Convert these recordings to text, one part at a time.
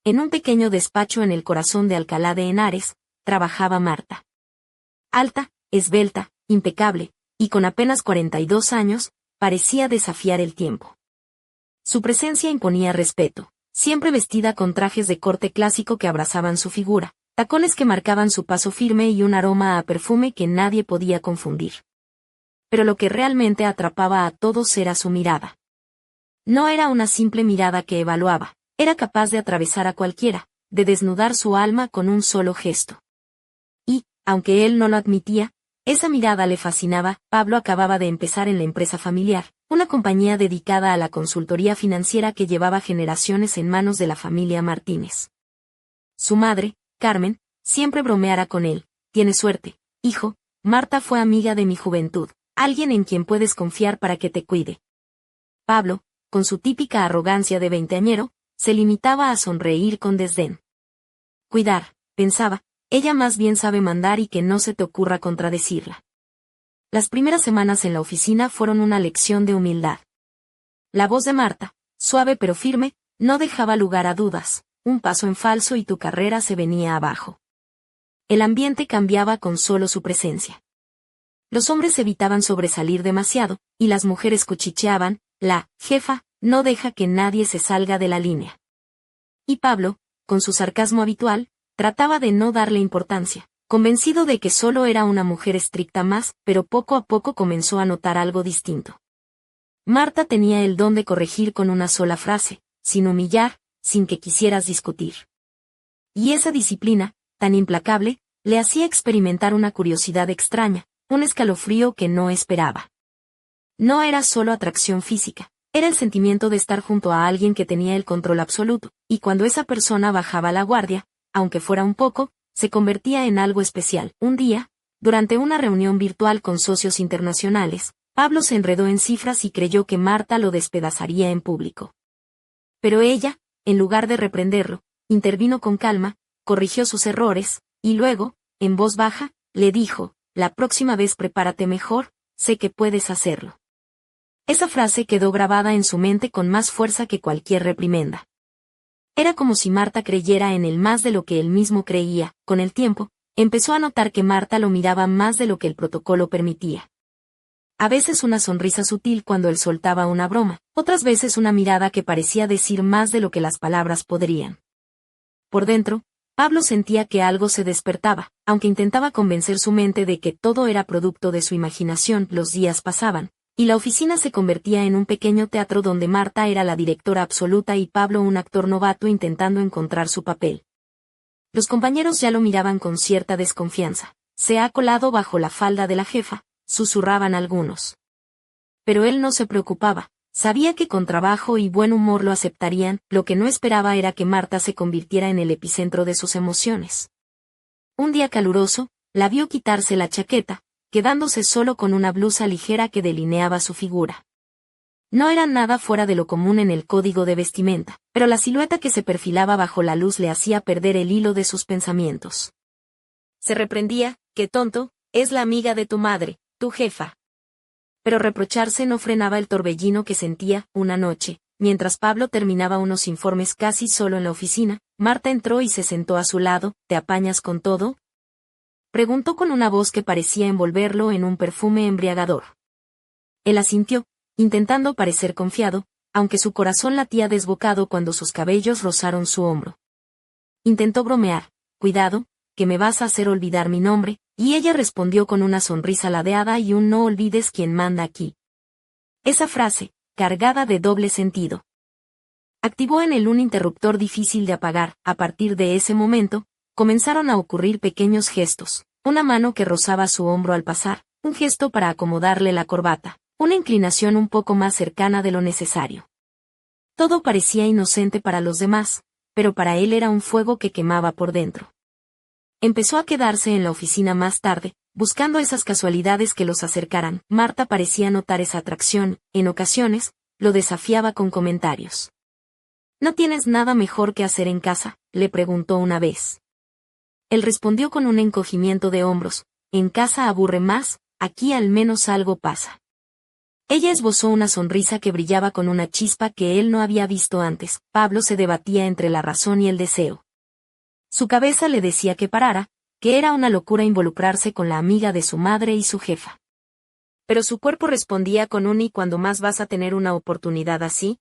En un pequeño despacho en el corazón de Alcalá de Henares, trabajaba Marta. Alta, esbelta, impecable, y con apenas 42 años, parecía desafiar el tiempo. Su presencia imponía respeto, siempre vestida con trajes de corte clásico que abrazaban su figura, tacones que marcaban su paso firme y un aroma a perfume que nadie podía confundir. Pero lo que realmente atrapaba a todos era su mirada. No era una simple mirada que evaluaba, era capaz de atravesar a cualquiera, de desnudar su alma con un solo gesto. Y, aunque él no lo admitía, esa mirada le fascinaba. Pablo acababa de empezar en la empresa familiar, una compañía dedicada a la consultoría financiera que llevaba generaciones en manos de la familia Martínez. Su madre, Carmen, siempre bromeara con él: «Tienes suerte, hijo, Marta fue amiga de mi juventud, alguien en quien puedes confiar para que te cuide». Pablo, con su típica arrogancia de veinteañero, se limitaba a sonreír con desdén. «Cuidar», pensaba, «ella más bien sabe mandar y que no se te ocurra contradecirla». Las primeras semanas en la oficina fueron una lección de humildad. La voz de Marta, suave pero firme, no dejaba lugar a dudas: un paso en falso y tu carrera se venía abajo. El ambiente cambiaba con solo su presencia. Los hombres evitaban sobresalir demasiado, y las mujeres cuchicheaban: «La jefa no deja que nadie se salga de la línea». Y Pablo, con su sarcasmo habitual, trataba de no darle importancia, convencido de que solo era una mujer estricta más, pero poco a poco comenzó a notar algo distinto. Marta tenía el don de corregir con una sola frase, sin humillar, sin que quisieras discutir. Y esa disciplina, tan implacable, le hacía experimentar una curiosidad extraña, un escalofrío que no esperaba. No era solo atracción física, era el sentimiento de estar junto a alguien que tenía el control absoluto, y cuando esa persona bajaba la guardia, aunque fuera un poco, se convertía en algo especial. Un día, durante una reunión virtual con socios internacionales, Pablo se enredó en cifras y creyó que Marta lo despedazaría en público. Pero ella, en lugar de reprenderlo, intervino con calma, corrigió sus errores, y luego, en voz baja, le dijo: «La próxima vez prepárate mejor, sé que puedes hacerlo». Esa frase quedó grabada en su mente con más fuerza que cualquier reprimenda. Era como si Marta creyera en él más de lo que él mismo creía. Con el tiempo, empezó a notar que Marta lo miraba más de lo que el protocolo permitía. A veces una sonrisa sutil cuando él soltaba una broma, otras veces una mirada que parecía decir más de lo que las palabras podrían. Por dentro, Pablo sentía que algo se despertaba, aunque intentaba convencer su mente de que todo era producto de su imaginación. Los días pasaban, y la oficina se convertía en un pequeño teatro donde Marta era la directora absoluta y Pablo un actor novato intentando encontrar su papel. Los compañeros ya lo miraban con cierta desconfianza. «Se ha colado bajo la falda de la jefa», susurraban algunos. Pero él no se preocupaba, sabía que con trabajo y buen humor lo aceptarían. Lo que no esperaba era que Marta se convirtiera en el epicentro de sus emociones. Un día caluroso, la vio quitarse la chaqueta, quedándose solo con una blusa ligera que delineaba su figura. No era nada fuera de lo común en el código de vestimenta, pero la silueta que se perfilaba bajo la luz le hacía perder el hilo de sus pensamientos. Se reprendía: «Qué tonto, es la amiga de tu madre, tu jefa». Pero reprocharse no frenaba el torbellino que sentía. Una noche, mientras Pablo terminaba unos informes casi solo en la oficina, Marta entró y se sentó a su lado. «¿Te apañas con todo?», preguntó con una voz que parecía envolverlo en un perfume embriagador. Él asintió, intentando parecer confiado, aunque su corazón latía desbocado cuando sus cabellos rozaron su hombro. Intentó bromear: «Cuidado, que me vas a hacer olvidar mi nombre», y ella respondió con una sonrisa ladeada y un «no olvides quién manda aquí». Esa frase, cargada de doble sentido, activó en él un interruptor difícil de apagar. A partir de ese momento, comenzaron a ocurrir pequeños gestos: una mano que rozaba su hombro al pasar, un gesto para acomodarle la corbata, una inclinación un poco más cercana de lo necesario. Todo parecía inocente para los demás, pero para él era un fuego que quemaba por dentro. Empezó a quedarse en la oficina más tarde, buscando esas casualidades que los acercaran. Marta parecía notar esa atracción. En ocasiones, lo desafiaba con comentarios. «¿No tienes nada mejor que hacer en casa?», le preguntó una vez. Él respondió con un encogimiento de hombros: «En casa aburre más, aquí al menos algo pasa». Ella esbozó una sonrisa que brillaba con una chispa que él no había visto antes. Pablo se debatía entre la razón y el deseo. Su cabeza le decía que parara, que era una locura involucrarse con la amiga de su madre y su jefa. Pero su cuerpo respondía con un ¿y cuándo más vas a tener una oportunidad así?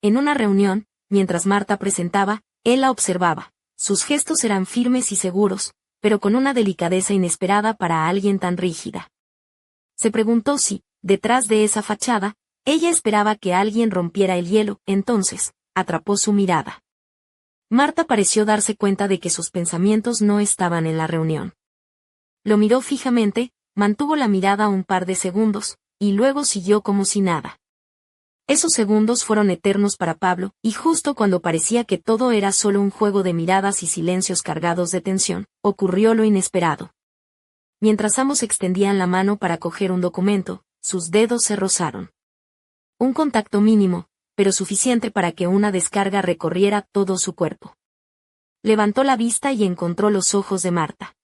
En una reunión, mientras Marta presentaba, él la observaba. Sus gestos eran firmes y seguros, pero con una delicadeza inesperada para alguien tan rígida. Se preguntó si, detrás de esa fachada, ella esperaba que alguien rompiera el hielo. Entonces, atrapó su mirada. Marta pareció darse cuenta de que sus pensamientos no estaban en la reunión. Lo miró fijamente, mantuvo la mirada un par de segundos, y luego siguió como si nada. Esos segundos fueron eternos para Pablo, y justo cuando parecía que todo era solo un juego de miradas y silencios cargados de tensión, ocurrió lo inesperado. Mientras ambos extendían la mano para coger un documento, sus dedos se rozaron. Un contacto mínimo, pero suficiente para que una descarga recorriera todo su cuerpo. Levantó la vista y encontró los ojos de Marta.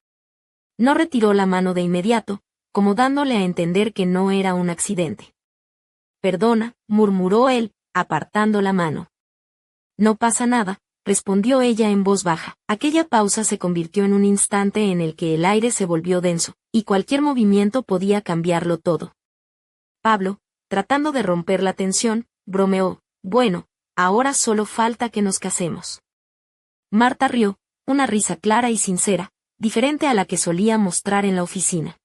No retiró la mano de inmediato, como dándole a entender que no era un accidente. «Perdona», murmuró él, apartando la mano. «No pasa nada», respondió ella en voz baja. Aquella pausa se convirtió en un instante en el que el aire se volvió denso, y cualquier movimiento podía cambiarlo todo. Pablo, tratando de romper la tensión, bromeó: «Bueno, ahora solo falta que nos casemos». Marta rió, una risa clara y sincera, diferente a la que solía mostrar en la oficina.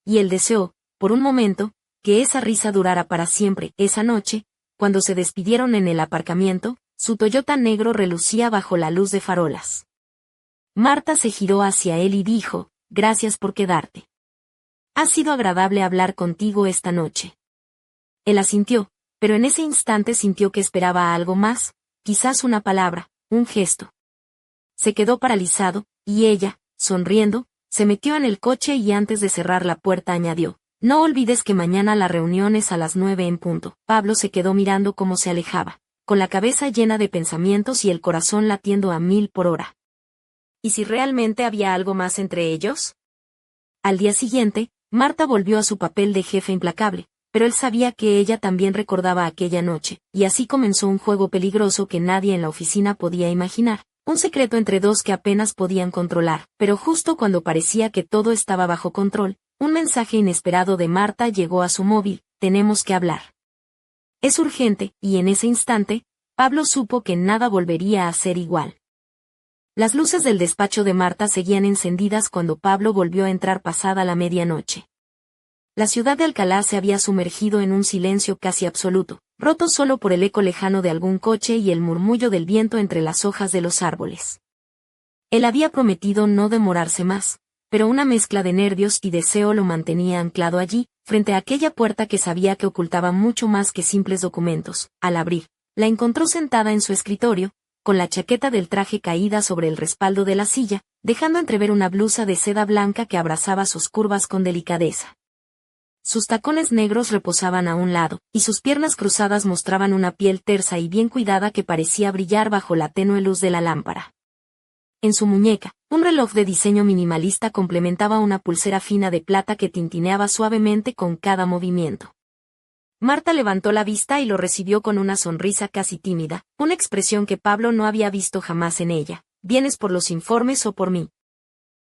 Y él deseó, por un momento, que esa risa durara para siempre. Esa noche, cuando se despidieron en el aparcamiento, su Toyota negro relucía bajo la luz de farolas. Marta se giró hacia él y dijo: «Gracias por quedarte. Ha sido agradable hablar contigo esta noche». Él asintió, pero en ese instante sintió que esperaba algo más, quizás una palabra, un gesto. Se quedó paralizado, y ella, sonriendo, se metió en el coche y antes de cerrar la puerta añadió: «No olvides que mañana la reunión es a las 9 en punto». Pablo se quedó mirando cómo se alejaba, con la cabeza llena de pensamientos y el corazón latiendo a 1000 por hora. ¿Y si realmente había algo más entre ellos? Al día siguiente, Marta volvió a su papel de jefe implacable, pero él sabía que ella también recordaba aquella noche, y así comenzó un juego peligroso que nadie en la oficina podía imaginar. Un secreto entre dos que apenas podían controlar, pero justo cuando parecía que todo estaba bajo control, un mensaje inesperado de Marta llegó a su móvil: «Tenemos que hablar». «Es urgente», y en ese instante, Pablo supo que nada volvería a ser igual. Las luces del despacho de Marta seguían encendidas cuando Pablo volvió a entrar pasada la medianoche. La ciudad de Alcalá se había sumergido en un silencio casi absoluto, roto solo por el eco lejano de algún coche y el murmullo del viento entre las hojas de los árboles. Él había prometido no demorarse más, pero una mezcla de nervios y deseo lo mantenía anclado allí, frente a aquella puerta que sabía que ocultaba mucho más que simples documentos. Al abrir, la encontró sentada en su escritorio, con la chaqueta del traje caída sobre el respaldo de la silla, dejando entrever una blusa de seda blanca que abrazaba sus curvas con delicadeza. Sus tacones negros reposaban a un lado, y sus piernas cruzadas mostraban una piel tersa y bien cuidada que parecía brillar bajo la tenue luz de la lámpara. En su muñeca, un reloj de diseño minimalista complementaba una pulsera fina de plata que tintineaba suavemente con cada movimiento. Marta levantó la vista y lo recibió con una sonrisa casi tímida, una expresión que Pablo no había visto jamás en ella. «¿Vienes por los informes o por mí?»,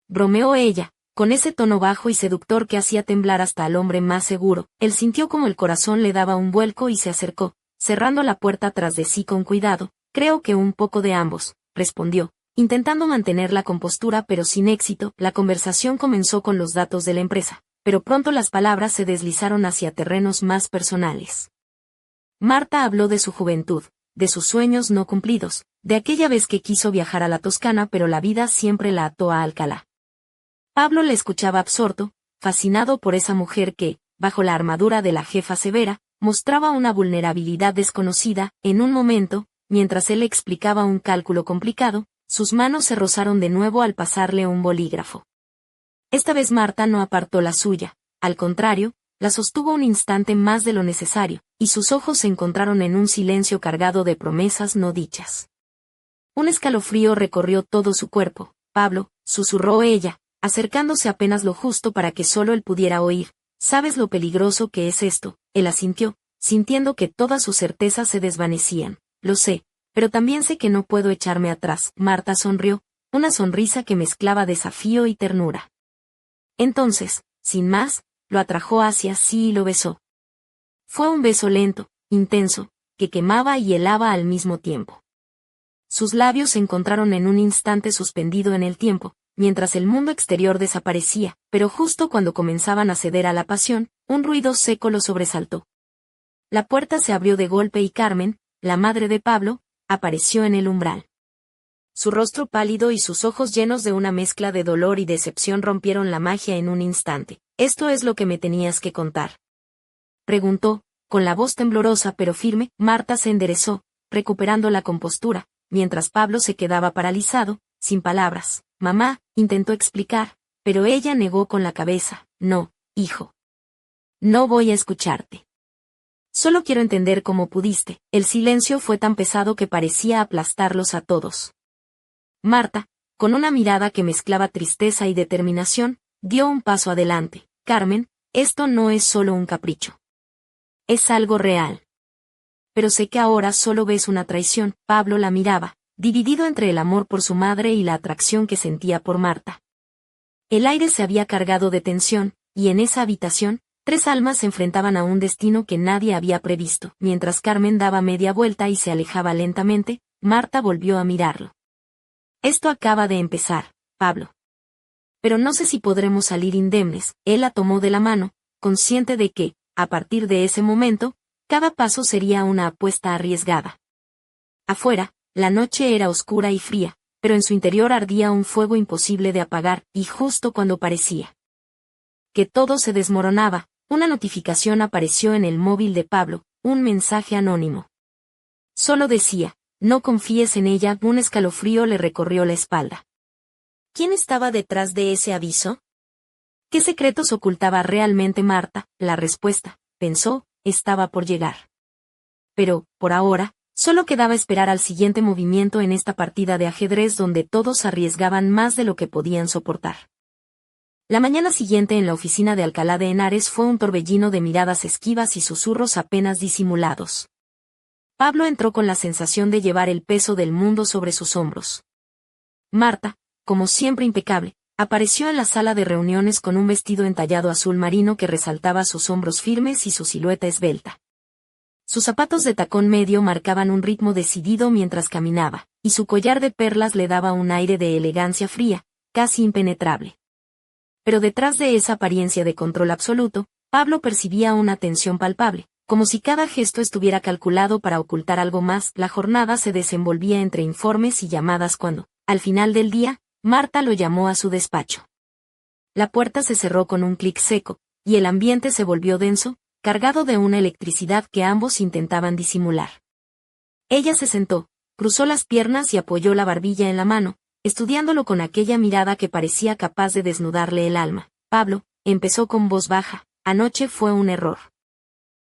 bromeó ella, con ese tono bajo y seductor que hacía temblar hasta al hombre más seguro. Él sintió como el corazón le daba un vuelco y se acercó, cerrando la puerta tras de sí con cuidado. «Creo que un poco de ambos», respondió, intentando mantener la compostura pero sin éxito. La conversación comenzó con los datos de la empresa, pero pronto las palabras se deslizaron hacia terrenos más personales. Marta habló de su juventud, de sus sueños no cumplidos, de aquella vez que quiso viajar a la Toscana pero la vida siempre la ató a Alcalá. Pablo le escuchaba absorto, fascinado por esa mujer que, bajo la armadura de la jefa severa, mostraba una vulnerabilidad desconocida. En un momento, mientras él explicaba un cálculo complicado, sus manos se rozaron de nuevo al pasarle un bolígrafo. Esta vez Marta no apartó la suya, al contrario, la sostuvo un instante más de lo necesario, y sus ojos se encontraron en un silencio cargado de promesas no dichas. Un escalofrío recorrió todo su cuerpo. «Pablo», susurró ella, acercándose apenas lo justo para que solo él pudiera oír, «¿sabes lo peligroso que es esto? él asintió, sintiendo que todas sus certezas se desvanecían. Lo sé, pero también sé que no puedo echarme atrás. Marta sonrió, una sonrisa que mezclaba desafío y ternura. Entonces, sin más, lo atrajo hacia sí y lo besó. Fue un beso lento, intenso, que quemaba y helaba al mismo tiempo. Sus labios se encontraron en un instante suspendido en el tiempo, mientras el mundo exterior desaparecía, pero justo cuando comenzaban a ceder a la pasión, un ruido seco lo sobresaltó. La puerta se abrió de golpe y Carmen, la madre de Pablo, apareció en el umbral. Su rostro pálido y sus ojos llenos de una mezcla de dolor y decepción rompieron la magia en un instante. «¿Esto es lo que me tenías que contar?», preguntó, con la voz temblorosa pero firme. Marta se enderezó, recuperando la compostura, mientras Pablo se quedaba paralizado, sin palabras. «Mamá», intentó explicar, pero ella negó con la cabeza. «No, hijo. No voy a escucharte. Solo quiero entender cómo pudiste». El silencio fue tan pesado que parecía aplastarlos a todos. Marta, con una mirada que mezclaba tristeza y determinación, dio un paso adelante. «Carmen, esto no es solo un capricho. Es algo real. Pero sé que ahora solo ves una traición». Pablo la miraba, dividido entre el amor por su madre y la atracción que sentía por Marta. El aire se había cargado de tensión, y en esa habitación, 3 almas se enfrentaban a un destino que nadie había previsto. Mientras Carmen daba media vuelta y se alejaba lentamente, Marta volvió a mirarlo. «Esto acaba de empezar, Pablo. Pero no sé si podremos salir indemnes». Él la tomó de la mano, consciente de que, a partir de ese momento, cada paso sería una apuesta arriesgada. Afuera, la noche era oscura y fría, pero en su interior ardía un fuego imposible de apagar, y justo cuando parecía que todo se desmoronaba, una notificación apareció en el móvil de Pablo, un mensaje anónimo. Solo decía: «No confíes en ella». Un escalofrío le recorrió la espalda. ¿Quién estaba detrás de ese aviso? ¿Qué secretos ocultaba realmente Marta? La respuesta, pensó, estaba por llegar. Pero, por ahora, solo quedaba esperar al siguiente movimiento en esta partida de ajedrez donde todos arriesgaban más de lo que podían soportar. La mañana siguiente en la oficina de Alcalá de Henares fue un torbellino de miradas esquivas y susurros apenas disimulados. Pablo entró con la sensación de llevar el peso del mundo sobre sus hombros. Marta, como siempre impecable, apareció en la sala de reuniones con un vestido entallado azul marino que resaltaba sus hombros firmes y su silueta esbelta. Sus zapatos de tacón medio marcaban un ritmo decidido mientras caminaba, y su collar de perlas le daba un aire de elegancia fría, casi impenetrable. Pero detrás de esa apariencia de control absoluto, Pablo percibía una tensión palpable, como si cada gesto estuviera calculado para ocultar algo más. La jornada se desenvolvía entre informes y llamadas cuando, al final del día, Marta lo llamó a su despacho. La puerta se cerró con un clic seco, y el ambiente se volvió denso, cargado de una electricidad que ambos intentaban disimular. Ella se sentó, cruzó las piernas y apoyó la barbilla en la mano, estudiándolo con aquella mirada que parecía capaz de desnudarle el alma. «Pablo», empezó con voz baja, «anoche fue un error.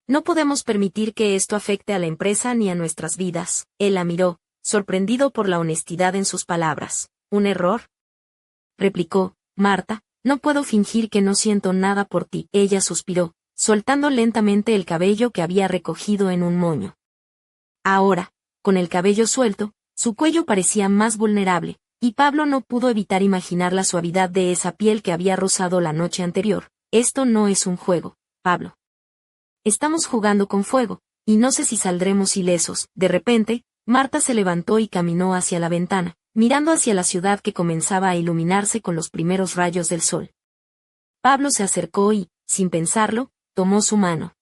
No podemos permitir que esto afecte a la empresa ni a nuestras vidas». Él la miró, sorprendido por la honestidad en sus palabras. «¿Un error?», replicó. «Marta, no puedo fingir que no siento nada por ti». Ella suspiró, soltando lentamente el cabello que había recogido en un moño. Ahora, con el cabello suelto, su cuello parecía más vulnerable, y Pablo no pudo evitar imaginar la suavidad de esa piel que había rozado la noche anterior. «Esto no es un juego, Pablo. Estamos jugando con fuego, y no sé si saldremos ilesos». De repente, Marta se levantó y caminó hacia la ventana, mirando hacia la ciudad que comenzaba a iluminarse con los primeros rayos del sol. Pablo se acercó y, sin pensarlo, tomó su mano.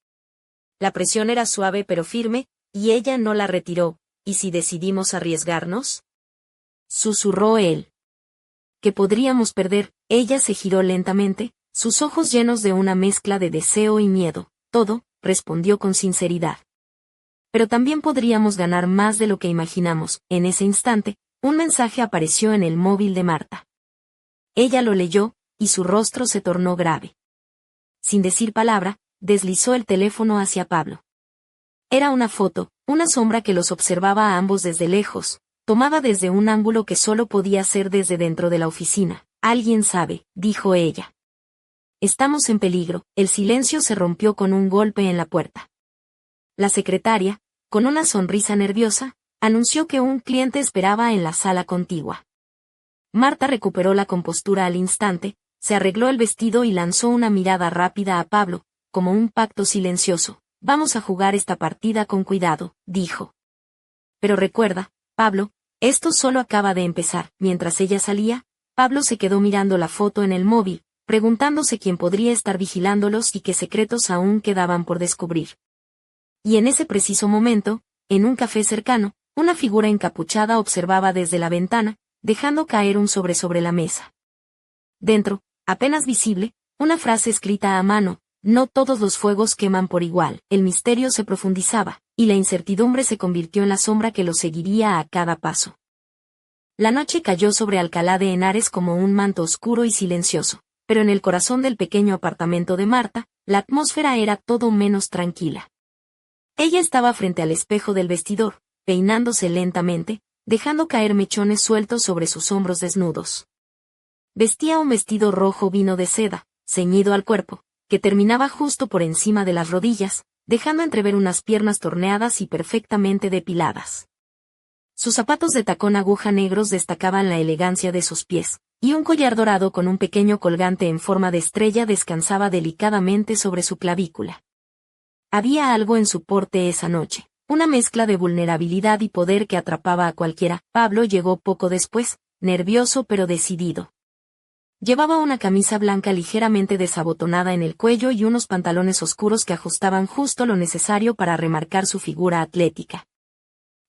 La presión era suave pero firme, y ella no la retiró. «¿Y si decidimos arriesgarnos?», susurró él. «¿Qué podríamos perder?». Ella se giró lentamente, sus ojos llenos de una mezcla de deseo y miedo. «Todo», respondió con sinceridad. «Pero también podríamos ganar más de lo que imaginamos». En ese instante, un mensaje apareció en el móvil de Marta. Ella lo leyó, y su rostro se tornó grave. Sin decir palabra, deslizó el teléfono hacia Pablo. Era una foto, una sombra que los observaba a ambos desde lejos, tomada desde un ángulo que solo podía ser desde dentro de la oficina. «Alguien sabe», dijo ella. estamos en peligro. El silencio se rompió con un golpe en la puerta. La secretaria, con una sonrisa nerviosa, anunció que un cliente esperaba en la sala contigua. Marta recuperó la compostura al instante, se arregló el vestido y lanzó una mirada rápida a Pablo, como un pacto silencioso. Vamos a jugar esta partida con cuidado, dijo. Pero recuerda, Pablo, esto solo acaba de empezar. Mientras ella salía, Pablo se quedó mirando la foto en el móvil, preguntándose quién podría estar vigilándolos y qué secretos aún quedaban por descubrir. Y en ese preciso momento, en un café cercano, una figura encapuchada observaba desde la ventana, dejando caer un sobre la mesa. Dentro, apenas visible, una frase escrita a mano: no todos los fuegos queman por igual. El misterio se profundizaba, y la incertidumbre se convirtió en la sombra que lo seguiría a cada paso. La noche cayó sobre Alcalá de Henares como un manto oscuro y silencioso, pero en el corazón del pequeño apartamento de Marta, la atmósfera era todo menos tranquila. Ella estaba frente al espejo del vestidor, peinándose lentamente, dejando caer mechones sueltos sobre sus hombros desnudos. Vestía un vestido rojo vino de seda, ceñido al cuerpo, que terminaba justo por encima de las rodillas, dejando entrever unas piernas torneadas y perfectamente depiladas. Sus zapatos de tacón aguja negros destacaban la elegancia de sus pies, y un collar dorado con un pequeño colgante en forma de estrella descansaba delicadamente sobre su clavícula. Había algo en su porte esa noche, una mezcla de vulnerabilidad y poder que atrapaba a cualquiera. Pablo llegó poco después, nervioso pero decidido. Llevaba una camisa blanca ligeramente desabotonada en el cuello y unos pantalones oscuros que ajustaban justo lo necesario para remarcar su figura atlética.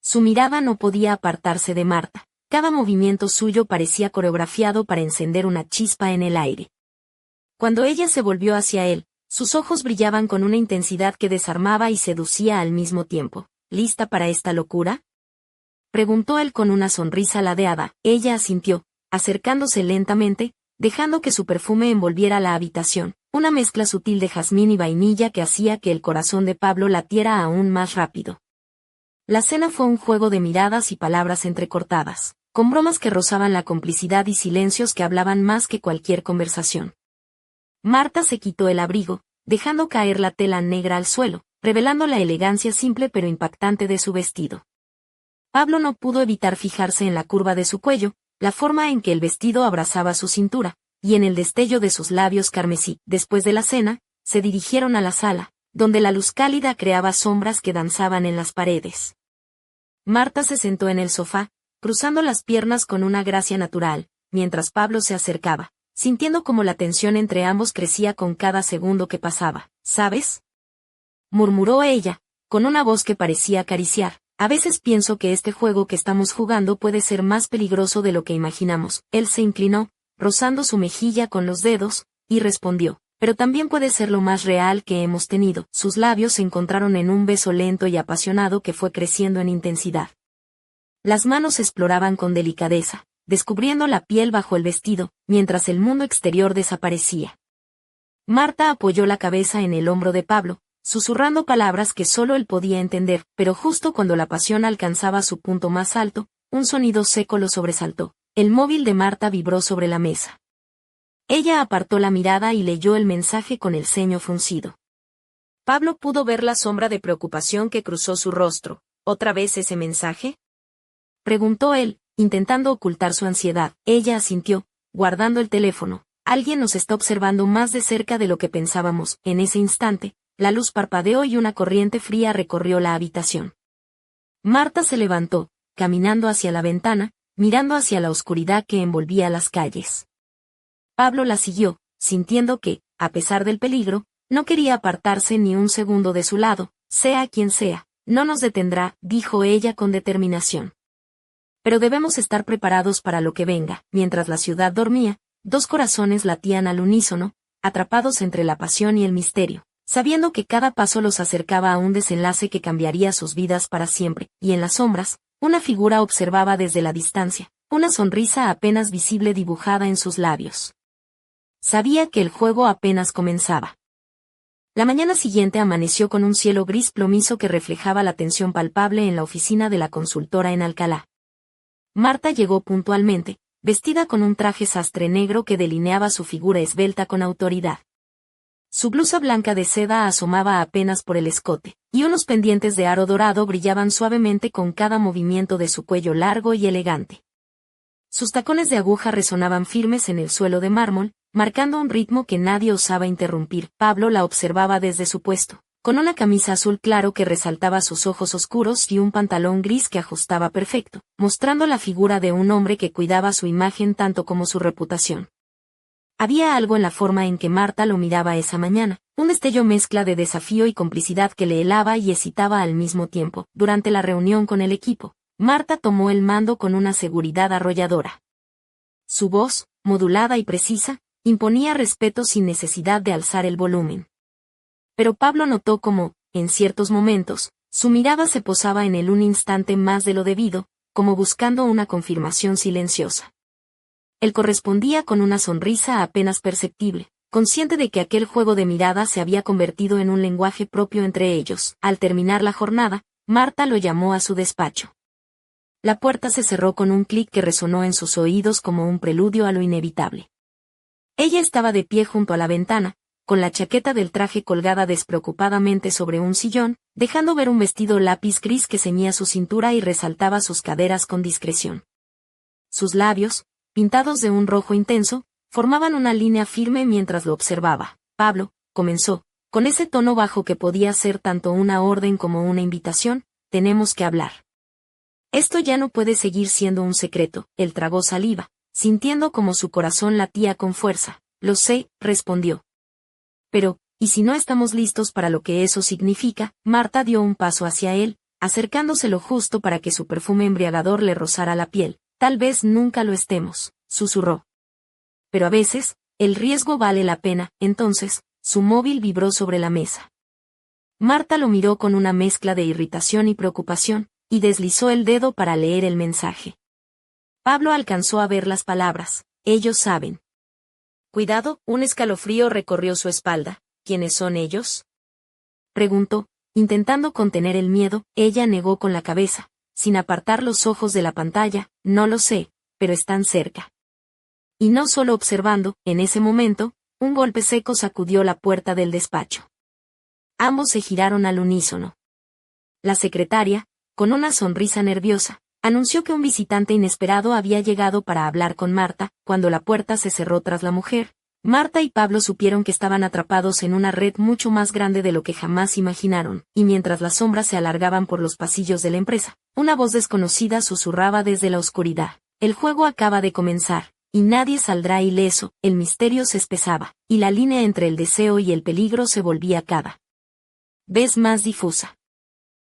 Su mirada no podía apartarse de Marta, cada movimiento suyo parecía coreografiado para encender una chispa en el aire. Cuando ella se volvió hacia él, sus ojos brillaban con una intensidad que desarmaba y seducía al mismo tiempo. ¿Lista para esta locura?, preguntó él con una sonrisa ladeada. Ella asintió, acercándose lentamente, dejando que su perfume envolviera la habitación, una mezcla sutil de jazmín y vainilla que hacía que el corazón de Pablo latiera aún más rápido. La cena fue un juego de miradas y palabras entrecortadas, con bromas que rozaban la complicidad y silencios que hablaban más que cualquier conversación. Marta se quitó el abrigo, dejando caer la tela negra al suelo, revelando la elegancia simple pero impactante de su vestido. Pablo no pudo evitar fijarse en la curva de su cuello, la forma en que el vestido abrazaba su cintura, y en el destello de sus labios carmesí. Después de la cena, se dirigieron a la sala, donde la luz cálida creaba sombras que danzaban en las paredes. Marta se sentó en el sofá, cruzando las piernas con una gracia natural, mientras Pablo se acercaba, sintiendo como la tensión entre ambos crecía con cada segundo que pasaba. ¿Sabes?, murmuró ella, con una voz que parecía acariciar. A veces pienso que este juego que estamos jugando puede ser más peligroso de lo que imaginamos. Él se inclinó, rozando su mejilla con los dedos, y respondió: pero también puede ser lo más real que hemos tenido. Sus labios se encontraron en un beso lento y apasionado que fue creciendo en intensidad. Las manos exploraban con delicadeza, descubriendo la piel bajo el vestido, mientras el mundo exterior desaparecía. Marta apoyó la cabeza en el hombro de Pablo, susurrando palabras que solo él podía entender, pero justo cuando la pasión alcanzaba su punto más alto, un sonido seco lo sobresaltó. El móvil de Marta vibró sobre la mesa. Ella apartó la mirada y leyó el mensaje con el ceño fruncido. Pablo pudo ver la sombra de preocupación que cruzó su rostro. ¿Otra vez ese mensaje?, preguntó él, intentando ocultar su ansiedad. Ella asintió, guardando el teléfono. Alguien nos está observando más de cerca de lo que pensábamos. En ese instante, la luz parpadeó y una corriente fría recorrió la habitación. Marta se levantó, caminando hacia la ventana, mirando hacia la oscuridad que envolvía las calles. Pablo la siguió, sintiendo que, a pesar del peligro, no quería apartarse ni un segundo de su lado. Sea quien sea, no nos detendrá, dijo ella con determinación. Pero debemos estar preparados para lo que venga. Mientras la ciudad dormía, dos corazones latían al unísono, atrapados entre la pasión y el misterio, sabiendo que cada paso los acercaba a un desenlace que cambiaría sus vidas para siempre. Y en las sombras, una figura observaba desde la distancia, una sonrisa apenas visible dibujada en sus labios. Sabía que el juego apenas comenzaba. La mañana siguiente amaneció con un cielo gris plomizo que reflejaba la tensión palpable en la oficina de la consultora en Alcalá. Marta llegó puntualmente, vestida con un traje sastre negro que delineaba su figura esbelta con autoridad. Su blusa blanca de seda asomaba apenas por el escote, y unos pendientes de aro dorado brillaban suavemente con cada movimiento de su cuello largo y elegante. Sus tacones de aguja resonaban firmes en el suelo de mármol, marcando un ritmo que nadie osaba interrumpir. Pablo la observaba desde su puesto, con una camisa azul claro que resaltaba sus ojos oscuros y un pantalón gris que ajustaba perfecto, mostrando la figura de un hombre que cuidaba su imagen tanto como su reputación. Había algo en la forma en que Marta lo miraba esa mañana, un destello mezcla de desafío y complicidad que le helaba y excitaba al mismo tiempo. Durante la reunión con el equipo, Marta tomó el mando con una seguridad arrolladora. Su voz, modulada y precisa, imponía respeto sin necesidad de alzar el volumen. Pero Pablo notó cómo, en ciertos momentos, su mirada se posaba en él un instante más de lo debido, como buscando una confirmación silenciosa. Él correspondía con una sonrisa apenas perceptible, consciente de que aquel juego de miradas se había convertido en un lenguaje propio entre ellos. Al terminar la jornada, Marta lo llamó a su despacho. La puerta se cerró con un clic que resonó en sus oídos como un preludio a lo inevitable. Ella estaba de pie junto a la ventana, con la chaqueta del traje colgada despreocupadamente sobre un sillón, dejando ver un vestido lápiz gris que ceñía su cintura y resaltaba sus caderas con discreción. Sus labios, pintados de un rojo intenso, formaban una línea firme mientras lo observaba. Pablo, comenzó, con ese tono bajo que podía ser tanto una orden como una invitación, tenemos que hablar. Esto ya no puede seguir siendo un secreto. Él tragó saliva, sintiendo como su corazón latía con fuerza. Lo sé, respondió. Pero, ¿y si no estamos listos para lo que eso significa? Marta dio un paso hacia él, acercándose lo justo para que su perfume embriagador le rozara la piel. Tal vez nunca lo estemos, susurró. Pero a veces, el riesgo vale la pena. Entonces, su móvil vibró sobre la mesa. Marta lo miró con una mezcla de irritación y preocupación, y deslizó el dedo para leer el mensaje. Pablo alcanzó a ver las palabras, ellos saben. Cuidado, un escalofrío recorrió su espalda. ¿Quiénes son ellos?, preguntó, intentando contener el miedo. Ella negó con la cabeza, sin apartar los ojos de la pantalla. No lo sé, pero están cerca. Y no solo observando, en ese momento, un golpe seco sacudió la puerta del despacho. Ambos se giraron al unísono. La secretaria, con una sonrisa nerviosa, anunció que un visitante inesperado había llegado para hablar con Marta. Cuando la puerta se cerró tras la mujer, Marta y Pablo supieron que estaban atrapados en una red mucho más grande de lo que jamás imaginaron, y mientras las sombras se alargaban por los pasillos de la empresa, una voz desconocida susurraba desde la oscuridad. El juego acaba de comenzar, y nadie saldrá ileso. El misterio se espesaba, y la línea entre el deseo y el peligro se volvía cada vez más difusa.